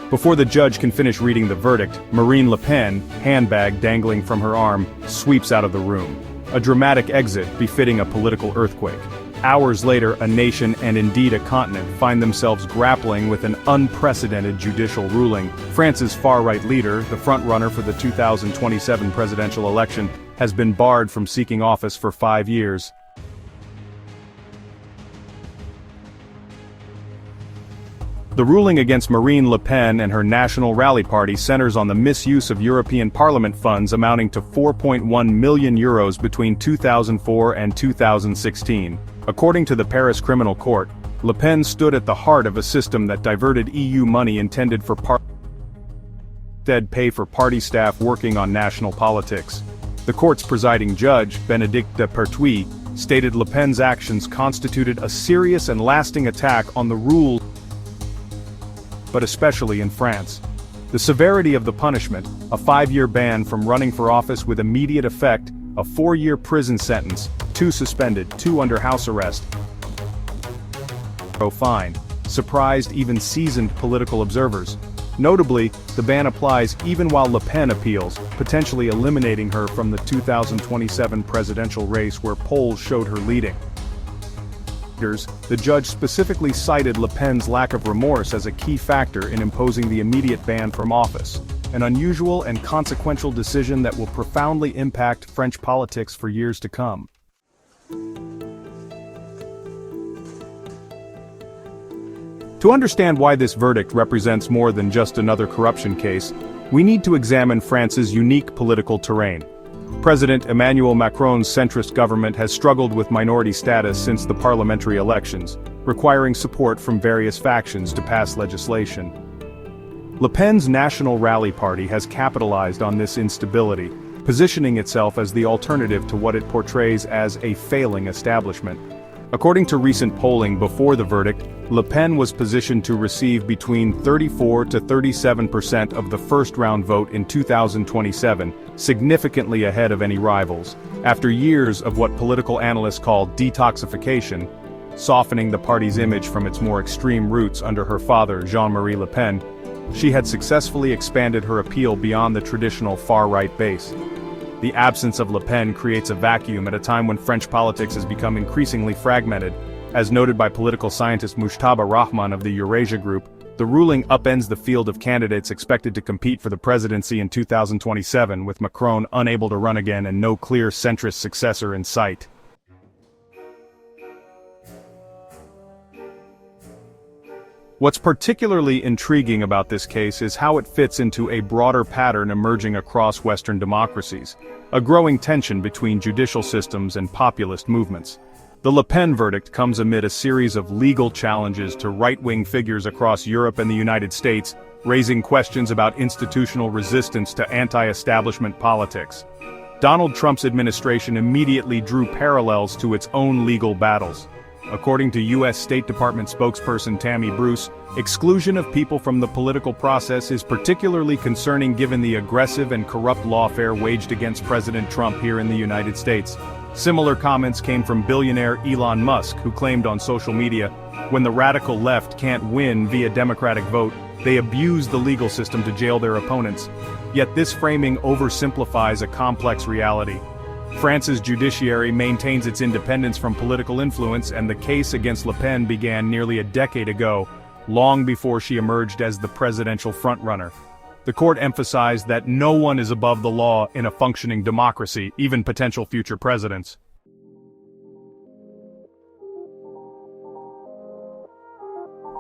Before the judge can finish reading the verdict, Marine Le Pen, handbag dangling from her arm, sweeps out of the room. A dramatic exit befitting a political earthquake. Hours later, a nation and indeed a continent find themselves grappling with an unprecedented judicial ruling. France's far-right leader, the front-runner for the 2027 presidential election, has been barred from seeking office for 5 years. The ruling against Marine Le Pen and her National Rally Party centers on the misuse of European Parliament funds amounting to €4.1 million between 2004 and 2016. According to the Paris Criminal Court, Le Pen stood at the heart of a system that diverted EU money intended for instead pay for party staff working on national politics. The court's presiding judge, Bénédicte de Pertuis, stated Le Pen's actions constituted a serious and lasting attack on the rule, but especially in France. The severity of the punishment, a 5-year ban from running for office with immediate effect, a 4-year prison sentence, 2 suspended, 2 under house arrest, fine, surprised even seasoned political observers. Notably, the ban applies even while Le Pen appeals, potentially eliminating her from the 2027 presidential race where polls showed her leading. The judge specifically cited Le Pen's lack of remorse as a key factor in imposing the immediate ban from office, an unusual and consequential decision that will profoundly impact French politics for years to come. To understand why this verdict represents more than just another corruption case, we need to examine France's unique political terrain. President Emmanuel Macron's centrist government has struggled with minority status since the parliamentary elections, requiring support from various factions to pass legislation. Le Pen's National Rally Party has capitalized on this instability, positioning itself as the alternative to what it portrays as a failing establishment. According to recent polling before the verdict, Le Pen was positioned to receive between 34 to 37% of the first-round vote in 2027, significantly ahead of any rivals. After years of what political analysts call detoxification, softening the party's image from its more extreme roots under her father Jean-Marie Le Pen, she had successfully expanded her appeal beyond the traditional far-right base. The absence of Le Pen creates a vacuum at a time when French politics has become increasingly fragmented. As noted by political scientist Mujtaba Rahman of the Eurasia Group, the ruling upends the field of candidates expected to compete for the presidency in 2027, with Macron unable to run again and no clear centrist successor in sight. What's particularly intriguing about this case is how it fits into a broader pattern emerging across Western democracies, a growing tension between judicial systems and populist movements. The Le Pen verdict comes amid a series of legal challenges to right-wing figures across Europe and the United States, raising questions about institutional resistance to anti-establishment politics. Donald Trump's administration immediately drew parallels to its own legal battles. According to U.S. State Department spokesperson Tammy Bruce, exclusion of people from the political process is particularly concerning given the aggressive and corrupt lawfare waged against President Trump here in the United States. Similar comments came from billionaire Elon Musk, who claimed on social media, when the radical left can't win via democratic vote, they abuse the legal system to jail their opponents. Yet this framing oversimplifies a complex reality. France's judiciary maintains its independence from political influence, and the case against Le Pen began nearly a decade ago, long before she emerged as the presidential frontrunner. The court emphasized that no one is above the law in a functioning democracy, even potential future presidents.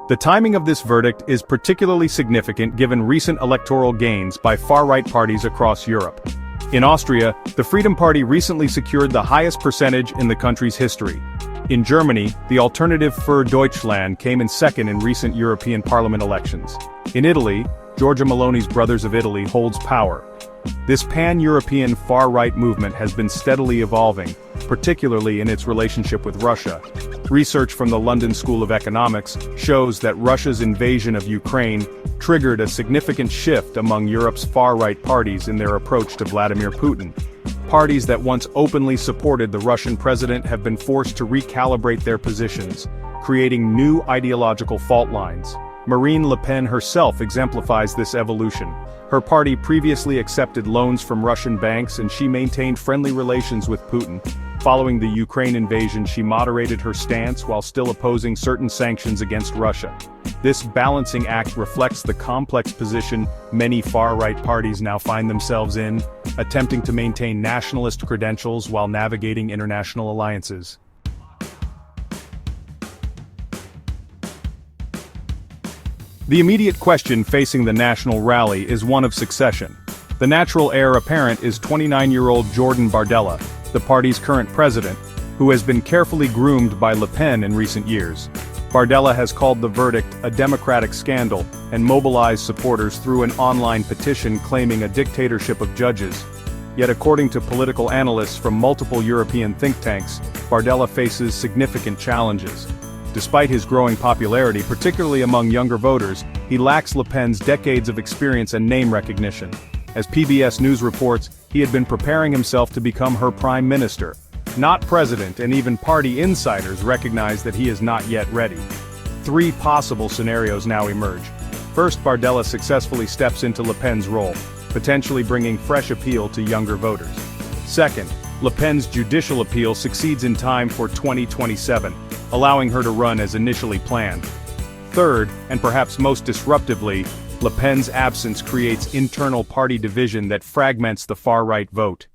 The timing of this verdict is particularly significant given recent electoral gains by far-right parties across Europe. In Austria, the Freedom Party recently secured the highest percentage in the country's history. In Germany, the Alternative für Deutschland came in second in recent European Parliament elections. In Italy, Giorgia Meloni's Brothers of Italy holds power. This pan-European far-right movement has been steadily evolving, particularly in its relationship with Russia. Research from the London School of Economics shows that Russia's invasion of Ukraine triggered a significant shift among Europe's far-right parties in their approach to Vladimir Putin. Parties that once openly supported the Russian president have been forced to recalibrate their positions, creating new ideological fault lines. Marine Le Pen herself exemplifies this evolution. Her party previously accepted loans from Russian banks and she maintained friendly relations with Putin. Following the Ukraine invasion, she moderated her stance while still opposing certain sanctions against Russia. This balancing act reflects the complex position many far-right parties now find themselves in, attempting to maintain nationalist credentials while navigating international alliances. The immediate question facing the national rally is one of succession. The natural heir apparent is 29-year-old Jordan Bardella, the party's current president, who has been carefully groomed by Le Pen in recent years. Bardella has called the verdict a democratic scandal and mobilized supporters through an online petition claiming a dictatorship of judges. Yet according to political analysts from multiple European think tanks, Bardella faces significant challenges. Despite his growing popularity, particularly among younger voters, he lacks Le Pen's decades of experience and name recognition. As PBS News reports, he had been preparing himself to become her prime minister. Not president, and even party insiders recognize that he is not yet ready. Three possible scenarios now emerge. First, Bardella successfully steps into Le Pen's role, potentially bringing fresh appeal to younger voters. Second, Le Pen's judicial appeal succeeds in time for 2027, allowing her to run as initially planned. Third, and perhaps most disruptively, Le Pen's absence creates internal party division that fragments the far-right vote.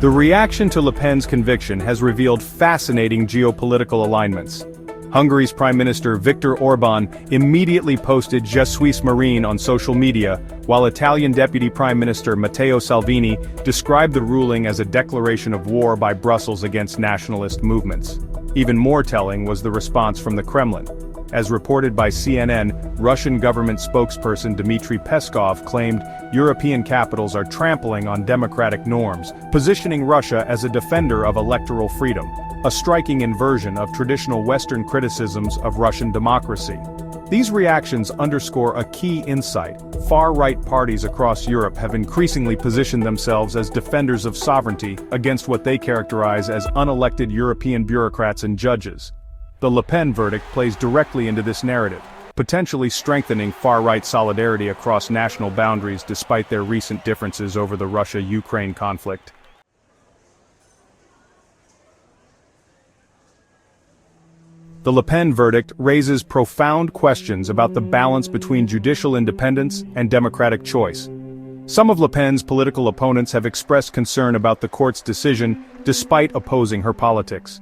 The reaction to Le Pen's conviction has revealed fascinating geopolitical alignments. Hungary's Prime Minister Viktor Orbán immediately posted "Je suis marine" on social media, while Italian Deputy Prime Minister Matteo Salvini described the ruling as a declaration of war by Brussels against nationalist movements. Even more telling was the response from the Kremlin. As reported by CNN, Russian government spokesperson Dmitry Peskov claimed European capitals are trampling on democratic norms, positioning Russia as a defender of electoral freedom, a striking inversion of traditional Western criticisms of Russian democracy. These reactions underscore a key insight. Far-right parties across Europe have increasingly positioned themselves as defenders of sovereignty against what they characterize as unelected European bureaucrats and judges. The Le Pen verdict plays directly into this narrative, potentially strengthening far-right solidarity across national boundaries despite their recent differences over the Russia-Ukraine conflict. The Le Pen verdict raises profound questions about the balance between judicial independence and democratic choice. Some of Le Pen's political opponents have expressed concern about the court's decision, despite opposing her politics.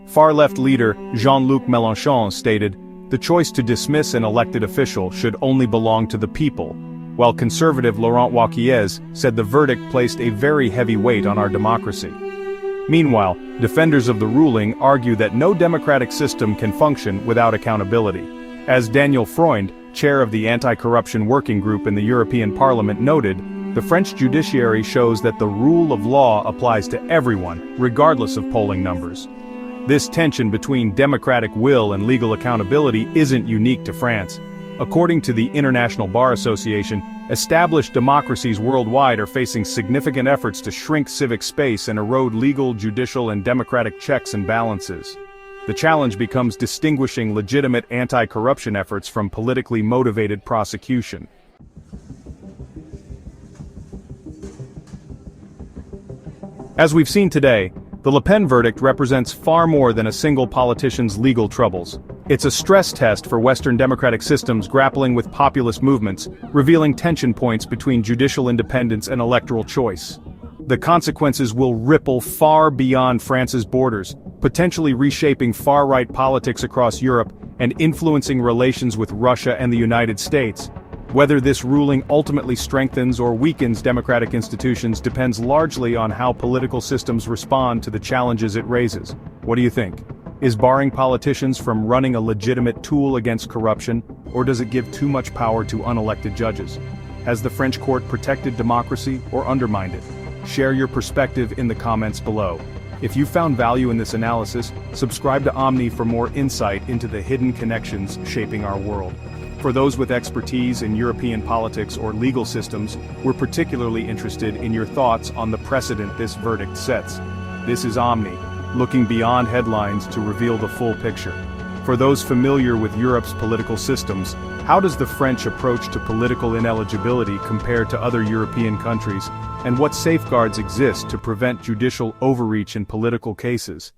Far-left leader Jean-Luc Mélenchon stated, "The choice to dismiss an elected official should only belong to the people," while conservative Laurent Wauquiez said the verdict placed a very heavy weight on our democracy. Meanwhile, defenders of the ruling argue that no democratic system can function without accountability. As Daniel Freund, chair of the Anti-Corruption Working Group in the European Parliament noted, the French judiciary shows that the rule of law applies to everyone, regardless of polling numbers. This tension between democratic will and legal accountability isn't unique to France. According to the International Bar Association, established democracies worldwide are facing significant efforts to shrink civic space and erode legal, judicial, and democratic checks and balances. The challenge becomes distinguishing legitimate anti-corruption efforts from politically motivated prosecution. As we've seen today, the Le Pen verdict represents far more than a single politician's legal troubles. It's a stress test for Western democratic systems grappling with populist movements, revealing tension points between judicial independence and electoral choice. The consequences will ripple far beyond France's borders, potentially reshaping far-right politics across Europe and influencing relations with Russia and the United States. Whether this ruling ultimately strengthens or weakens democratic institutions depends largely on how political systems respond to the challenges it raises. What do you think? Is barring politicians from running a legitimate tool against corruption, or does it give too much power to unelected judges? Has the French court protected democracy or undermined it? Share your perspective in the comments below. If you found value in this analysis, subscribe to Omni for more insight into the hidden connections shaping our world. For those with expertise in European politics or legal systems, we're particularly interested in your thoughts on the precedent this verdict sets. This is Omni, looking beyond headlines to reveal the full picture. For those familiar with Europe's political systems, how does the French approach to political ineligibility compare to other European countries, and what safeguards exist to prevent judicial overreach in political cases?